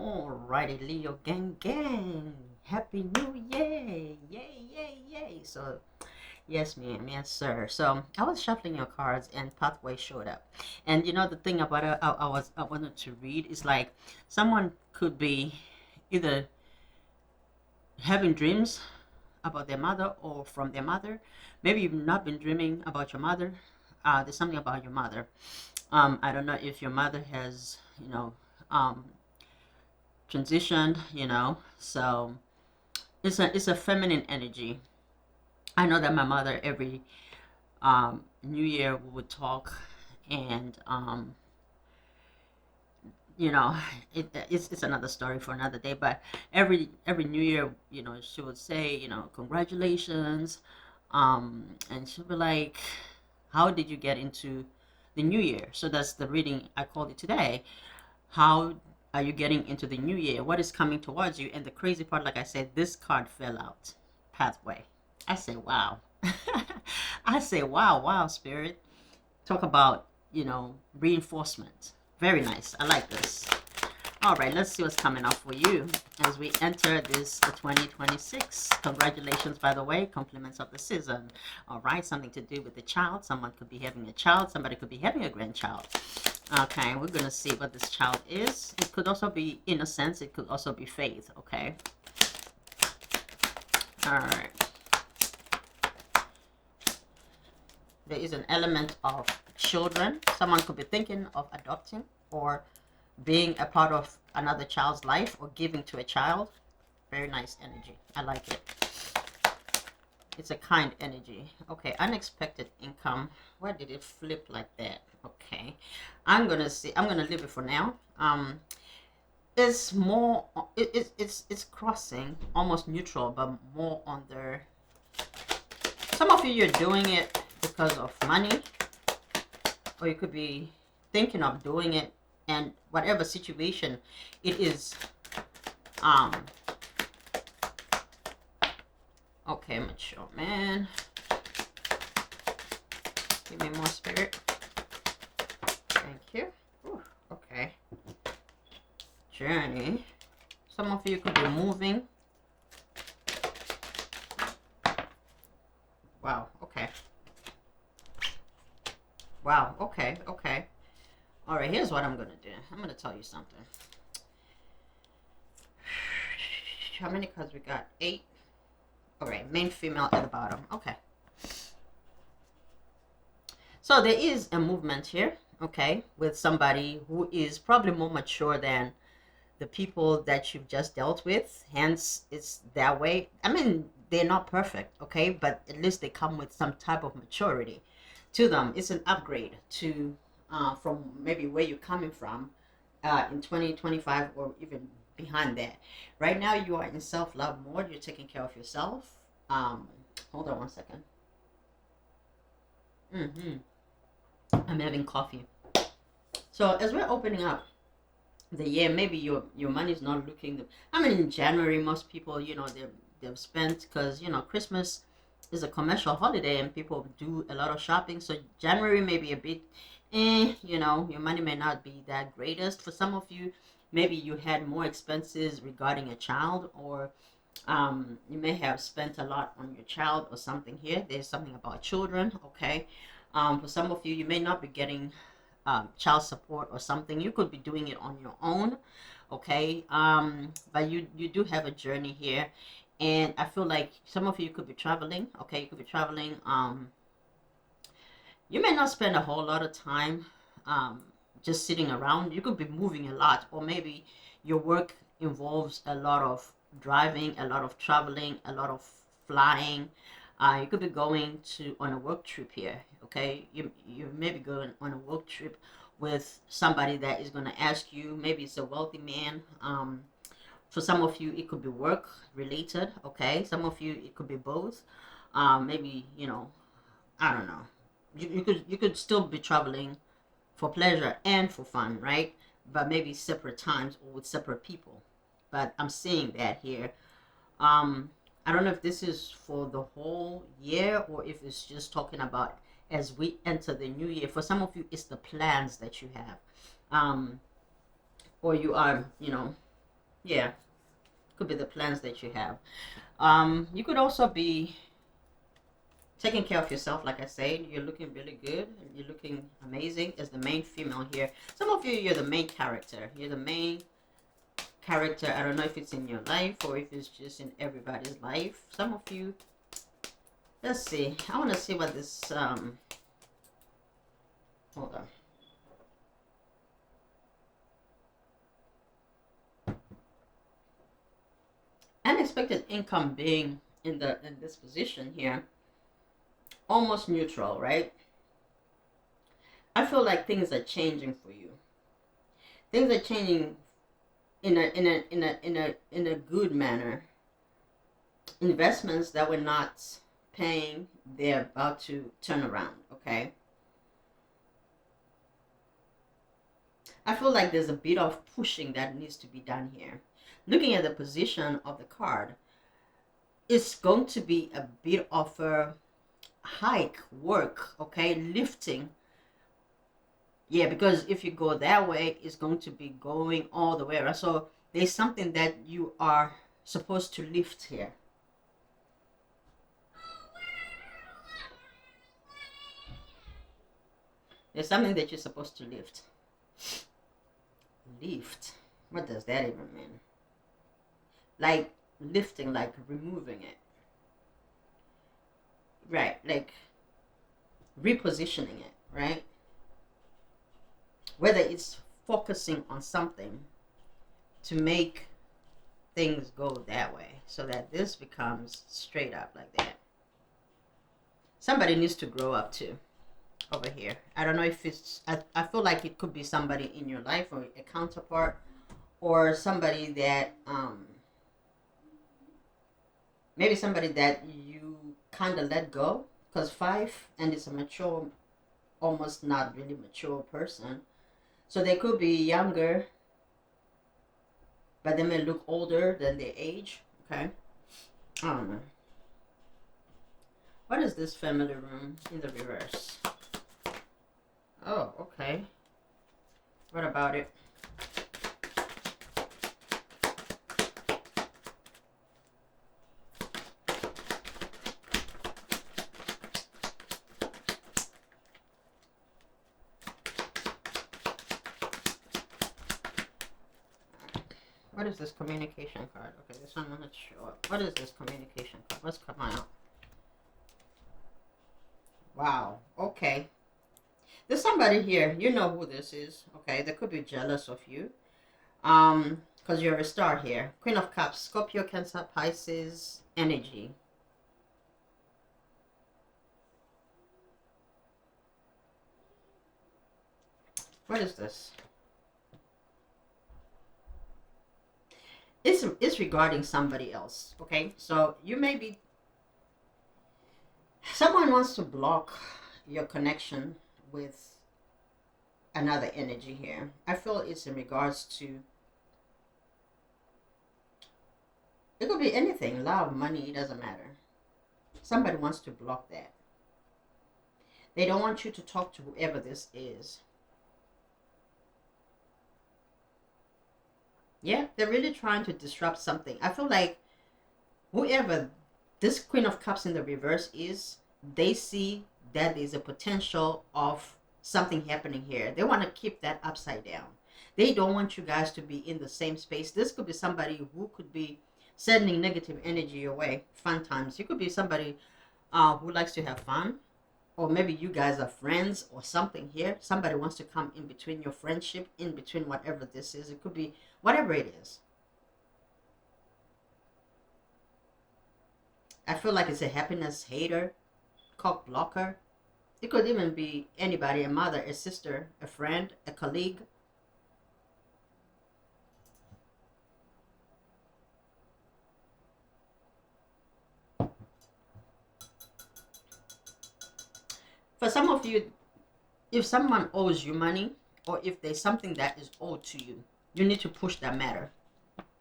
Alrighty, Leo gang gang. Happy New Year. Yay, yay, yay. So, yes, ma'am. Yes, sir. So, I was shuffling your cards and Pathway showed up. And the thing about it, I wanted to read is like someone could be either having dreams about their mother or from their mother. Maybe you've not been dreaming about your mother. There's something about your mother. I don't know if your mother has, um, transitioned, so it's a feminine energy. I know that my mother every New Year we would talk, and you know it's another story for another day. But every New Year, she would say, congratulations, and she'll be like, how did you get into the new year? So that's the reading I called it today. How are you getting into the new year? What is coming towards you? And the crazy part, like I said, this card fell out. Pathway. I say, wow. I say, wow, wow, spirit. Talk about, reinforcement. Very nice. I like this. All right, let's see what's coming up for you as we enter this 2026. Congratulations, by the way, compliments of the season. All right, something to do with the child. Someone could be having a child. Somebody could be having a grandchild. Okay, we're going to see what this child is. It could also be innocence. It could also be faith, okay? All right. There is an element of children. Someone could be thinking of adopting or being a part of another child's life or giving to a child. Very nice energy. I like it. It's a kind energy. Okay, unexpected income. Why did it flip like that? Okay, I'm gonna leave it for now. It's more. It's crossing almost neutral, but more on the. Some of you're doing it because of money, or you could be thinking of doing it, and whatever situation it is. Okay, mature man. Give me more spirit. Thank you. Ooh, okay. Journey. Some of you could be moving. Wow, okay. Wow, okay, okay. All right, here's what I'm going to do. I'm going to tell you something. How many cards we got? 8. All right, main female at the bottom. Okay. So there is a movement here, okay, with somebody who is probably more mature than the people that you've just dealt with. Hence, it's that way. I mean, they're not perfect, okay, but at least they come with some type of maturity to them. It's an upgrade to from maybe where you're coming from in 2025 or even behind that. Right now, you are in self-love mode. You're taking care of yourself. Hold on one second. I'm having coffee. So as we're opening up the year, maybe your money's not looking. I mean, in January, most people, they've spent because Christmas is a commercial holiday and people do a lot of shopping. So January may be a bit, your money may not be that greatest. For some of you, maybe you had more expenses regarding a child, or you may have spent a lot on your child or something here. There's something about children, okay? For some of you, you may not be getting child support or something. You could be doing it on your own, okay? But you do have a journey here, and I feel like some of you could be traveling, okay? You could be traveling. You may not spend a whole lot of time just sitting around. You could be moving a lot, or maybe your work involves a lot of driving, a lot of traveling, a lot of flying. You could be going on a work trip here, okay? You may be going on a work trip with somebody that is going to ask you. Maybe it's a wealthy man. For some of you, it could be work related, okay? Some of you, it could be both. Maybe I don't know. You could still be traveling for pleasure and for fun, right? But maybe separate times or with separate people. But I'm seeing that here. I don't know if this is for the whole year or if it's just talking about as we enter the new year. For some of you, it's the plans that you have, or you are, Yeah, could be the plans that you have. You could also be taking care of yourself. Like I said, you're looking really good. You're looking amazing as the main female here. Some of you, you're the main character. You're the main character. I don't know if it's in your life or if it's just in everybody's life. Some of you, let's see. I want to see what this, hold on. Unexpected income being in this position here, almost neutral, right? I feel like things are changing for you. Things are changing in a good manner. Investments that were not paying, they're about to turn around. Okay, I feel like there's a bit of pushing that needs to be done here. Looking at the position of the card, it's going to be a bit of a hike work. Okay, lifting. Yeah, because if you go that way, it's going to be going all the way around. So there's something that you are supposed to lift here. There's something that you're supposed to lift. Lift. What does that even mean? Like lifting, like removing it. Right, like repositioning it, right? Whether it's focusing on something to make things go that way so that this becomes straight up like that. Somebody needs to grow up too over here. I don't know if it's, I feel like it could be somebody in your life or a counterpart or somebody that, maybe somebody that you kind of let go, because 5 and it's a mature, almost not really mature person. So they could be younger, but they may look older than their age. Okay, I don't know. What is this family room in the reverse? Oh, okay. What about it? What is this communication card? Okay, this one I'm not sure. What is this communication card? What's coming out? Wow. Okay. There's somebody here. You know who this is. Okay, they could be jealous of you. Because you're a star here. Queen of Cups, Scorpio, Cancer, Pisces, energy. What is this? It's regarding somebody else. Okay, so you may be, someone wants to block your connection with another energy here. I feel it's in regards to, it could be anything, love, money, it doesn't matter. Somebody wants to block that. They don't want you to talk to whoever this is. Yeah, they're really trying to disrupt something. I feel like whoever this Queen of Cups in the reverse is, they see that there's a potential of something happening here. They want to keep that upside down. They don't want you guys to be in the same space. This could be somebody who could be sending negative energy your way. Fun times. You could be somebody who likes to have fun, or maybe you guys are friends or something here. Somebody wants to come in between your friendship, in between whatever this is. It could be whatever it is. I feel like it's a happiness hater, cock blocker. It could even be anybody, a mother, a sister, a friend, a colleague. For some of you, if someone owes you money or if there's something that is owed to you, you need to push that matter.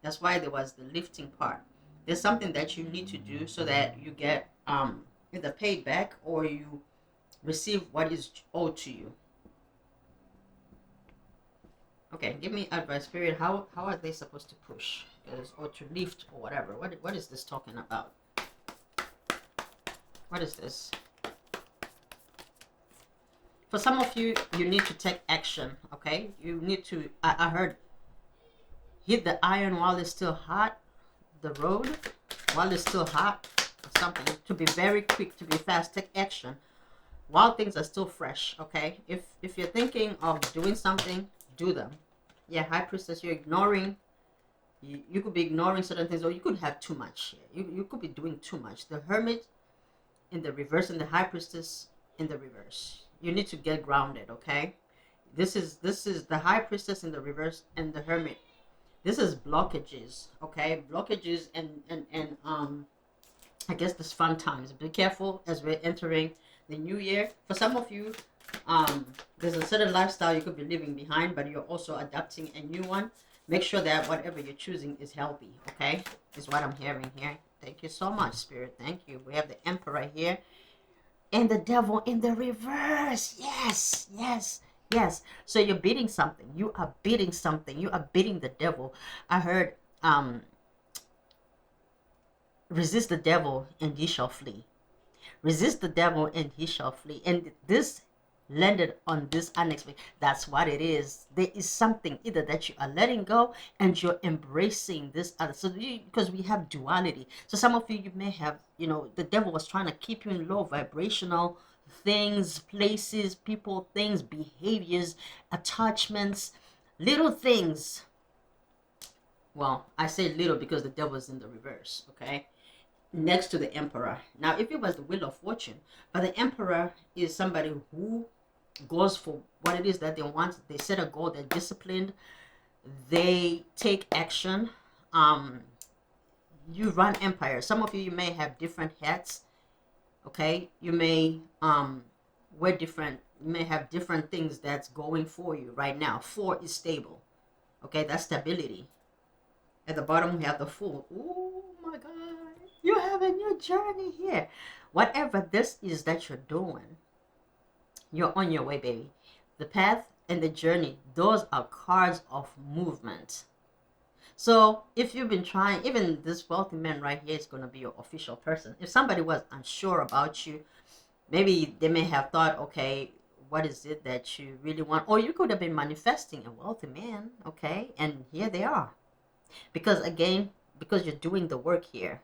That's why there was the lifting part. There's something that you need to do so that you get either paid back or you receive what is owed to you. Okay, give me advice, Spirit. How are they supposed to push? Or to lift or whatever? What is this talking about? What is this? For some of you, you need to take action. Okay, you need to. I heard hit the iron while it's still hot. The road while it's still hot. Or something to be very quick, to be fast. Take action while things are still fresh. Okay, if you're thinking of doing something, do them. Yeah, High Priestess, you're ignoring. You could be ignoring certain things, or you could have too much. You could be doing too much. The Hermit in the reverse, and the High Priestess in the reverse. You need to get grounded. Okay, this is the High Priestess in the reverse and the Hermit. This is blockages. Okay, blockages and I guess this fun times. Be careful as we're entering the new year. For some of you, there's a certain lifestyle you could be leaving behind, but you're also adapting a new one. Make sure that whatever you're choosing is healthy, okay? Is what I'm hearing here. Thank you so much, Spirit. Thank you. We have the Emperor here and the Devil in the reverse. Yes, yes, yes. So you're beating something. You are beating something. You are beating the devil. I heard, resist the devil and he shall flee. Resist the devil and he shall flee. And this landed on this unexpected. That's what it is. There is something either that you are letting go and you're embracing this other. So because we have duality. So some of you, you may have, the devil was trying to keep you in low vibrational things, places, people, things, behaviors, attachments, little things. Well, I say little because the devil is in the reverse, okay? Next to the Emperor. Now, if it was the Wheel of Fortune, but the Emperor is somebody who goes for what it is that they want. They set a goal, they're disciplined, they take action. You run empire. Some of you may have different hats, okay? You may wear different, you may have different things that's going for you right now. 4 is stable, okay? That's stability. At the bottom, we have the Fool. Oh my God. You have a new journey here. Whatever this is that you're doing, you're on your way, baby. The path and the journey, those are cards of movement. So if you've been trying, even this wealthy man right here is going to be your official person. If somebody was unsure about you, maybe they may have thought, okay, what is it that you really want? Or you could have been manifesting a wealthy man, okay? And here they are. Because again, because you're doing the work here.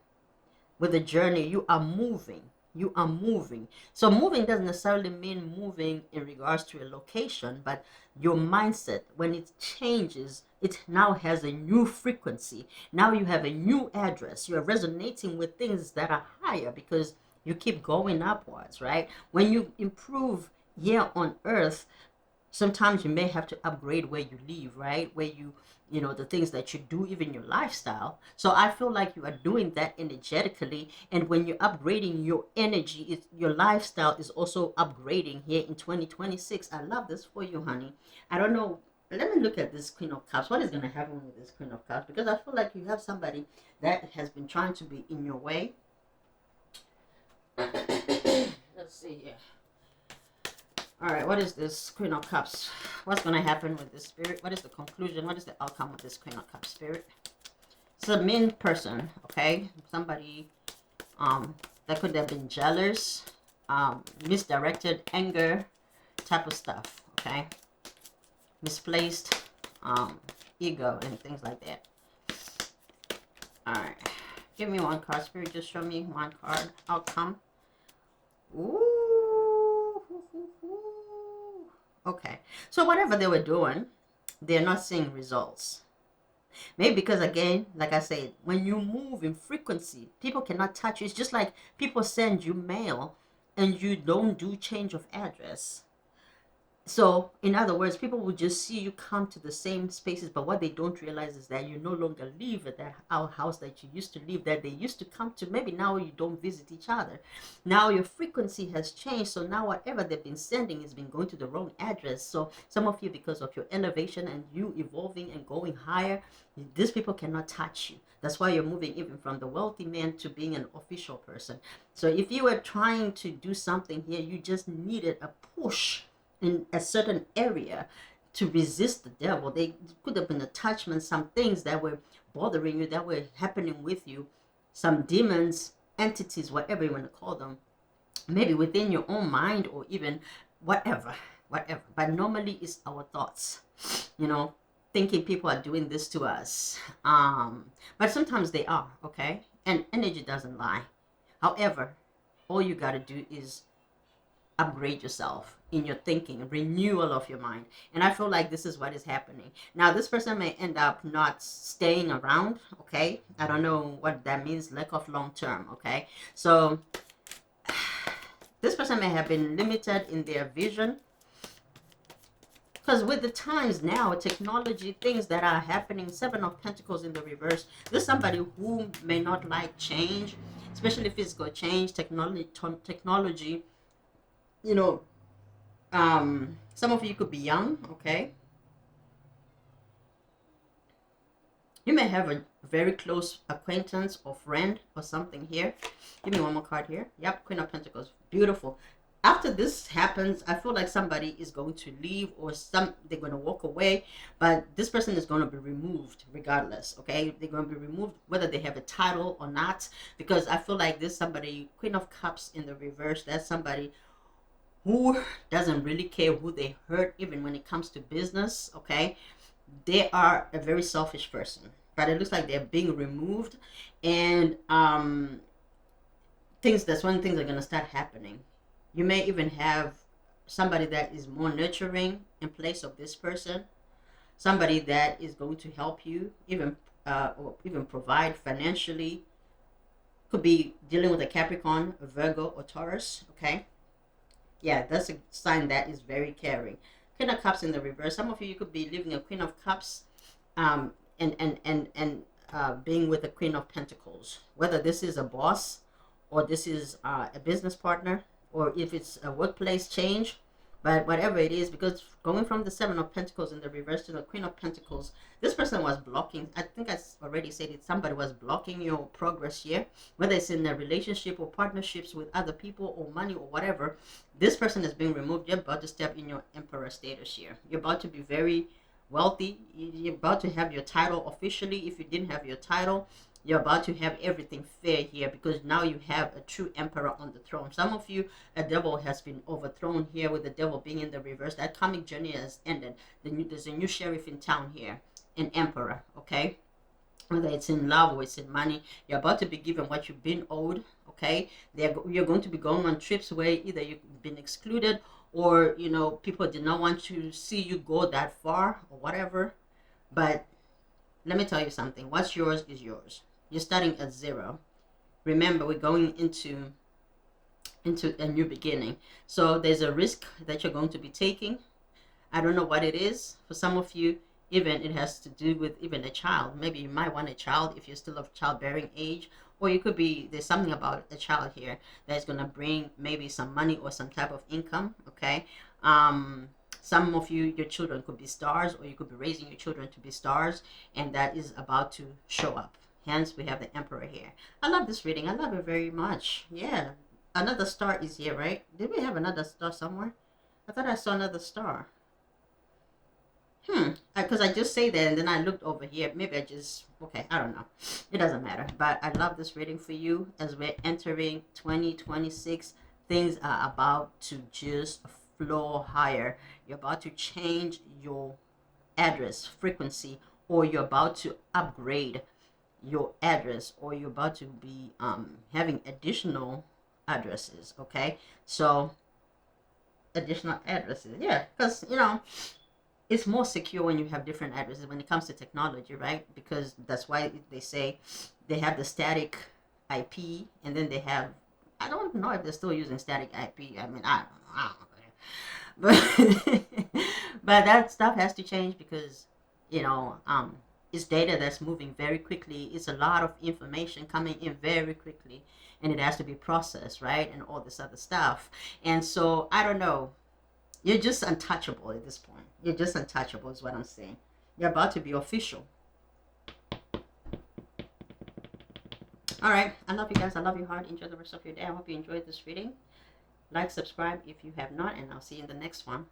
With the journey, you are moving. You are moving. So moving doesn't necessarily mean moving in regards to a location, but your mindset, when it changes, it now has a new frequency. Now you have a new address. You're resonating with things that are higher because you keep going upwards, right? When you improve here on earth, sometimes you may have to upgrade where you live, right? Where the things that you do, even your lifestyle. So I feel like you are doing that energetically. And when you're upgrading your energy, your lifestyle is also upgrading here in 2026. I love this for you, honey. I don't know. Let me look at this Queen of Cups. What is going to happen with this Queen of Cups? Because I feel like you have somebody that has been trying to be in your way. Let's see here. All right, what is this Queen of Cups? What's going to happen with this Spirit? What is the conclusion? What is the outcome of this Queen of Cups, Spirit? It's a mean person, okay? Somebody that could have been jealous, misdirected, anger type of stuff, okay? Misplaced ego and things like that. All right, give me one card, Spirit. Just show me one card. Outcome. Ooh. Okay, so whatever they were doing, they're not seeing results. Maybe because, again, like I said, when you move in frequency, people cannot touch you. It's just like people send you mail and you don't do change of address. So, in other words, people will just see you come to the same spaces, but what they don't realize is that you no longer live at that house that you used to live, that they used to come to. Maybe now you don't visit each other. Now your frequency has changed, so now whatever they've been sending has been going to the wrong address. So some of you, because of your elevation and you evolving and going higher, these people cannot touch you. That's why you're moving even from the wealthy man to being an official person. So if you were trying to do something here, you just needed a push in a certain area to resist the devil. They could have been attachments, some things that were bothering you, that were happening with you, some demons, entities, whatever you want to call them, maybe within your own mind or even whatever, whatever. But normally it's our thoughts, you know, thinking people are doing this to us. But sometimes they are, okay? And energy doesn't lie. However, all you got to do is upgrade yourself in your thinking, renewal of your mind. And I feel like this is what is happening. Now, this person may end up not staying around, okay? I don't know what that means, lack of long term, okay? So this person may have been limited in their vision, because with the times now, technology, things that are happening, Seven of Pentacles in the reverse, there's somebody who may not like change, especially physical change, technology, you know, some of you could be young, okay? You may have a very close acquaintance or friend or something here. Give me one more card here. Yep, Queen of Pentacles. Beautiful. After this happens, I feel like somebody is going to leave, or they're going to walk away, but this person is going to be removed regardless, okay? They're going to be removed whether they have a title or not, because I feel like this somebody, Queen of Cups in the reverse, that's somebody who doesn't really care who they hurt, even when it comes to business, okay? They are a very selfish person, but it looks like they're being removed, and that's when things are going to start happening. You may even have somebody that is more nurturing in place of this person, somebody that is going to help you, or even provide financially. Could be dealing with a Capricorn, a Virgo, or Taurus, okay? Yeah, that's a sign that is very caring. Queen of Cups in the reverse. Some of you could be living a Queen of Cups, and being with a Queen of Pentacles. Whether this is a boss, or this is a business partner, or if it's a workplace change, but whatever it is, because going from the Seven of Pentacles in the reverse to the Queen of Pentacles, this person was blocking. I think I already said it. Somebody was blocking your progress here, whether it's in a relationship or partnerships with other people or money or whatever. This person is being removed. You're about to step in your Emperor status here. You're about to be very wealthy. You're about to have your title officially. If you didn't have your title, you're about to have everything fair here, because now you have a true emperor on the throne. Some of you, a devil has been overthrown here, with the devil being in the reverse. That karmic journey has ended. There's a new sheriff in town here, an emperor, okay? Whether it's in love or it's in money, you're about to be given what you've been owed, okay? You're going to be going on trips where either you've been excluded, or, you know, people did not want to see you go that far or whatever. But let me tell you something. What's yours is yours. You're starting at zero. Remember, we're going into a new beginning. So there's a risk that you're going to be taking. I don't know what it is. For some of you, even it has to do with even a child. Maybe you might want a child if you're still of childbearing age, or you could be, there's something about a child here that's going to bring maybe some money or some type of income, okay? Some of you, your children could be stars, or you could be raising your children to be stars, and that is about to show up. Hence, we have the Emperor here. I love this reading. I love it very much. Yeah. Another star is here, right? Did we have another star somewhere? I thought I saw another star. Because I just say that, and then I looked over here. Maybe I just, okay, I don't know. It doesn't matter. But I love this reading for you as we're entering 2026. Things are about to just flow higher. You're about to change your address frequency, or you're about to upgrade your address, or you're about to be having additional addresses, okay? So additional addresses, yeah, because you know it's more secure when you have different addresses when it comes to technology, right? Because that's why they say they have the static IP, and then they have, I don't know if they're still using static IP. I mean, I don't know, but but that stuff has to change, because you know it's data that's moving very quickly. It's a lot of information coming in very quickly, and it has to be processed, right? And all this other stuff. And so I don't know. You're just untouchable at this point. You're just untouchable is what I'm saying. You're about to be official. All right. I love you guys. I love you hard. Enjoy the rest of your day. I hope you enjoyed this reading. Like, subscribe if you have not, and I'll see you in the next one.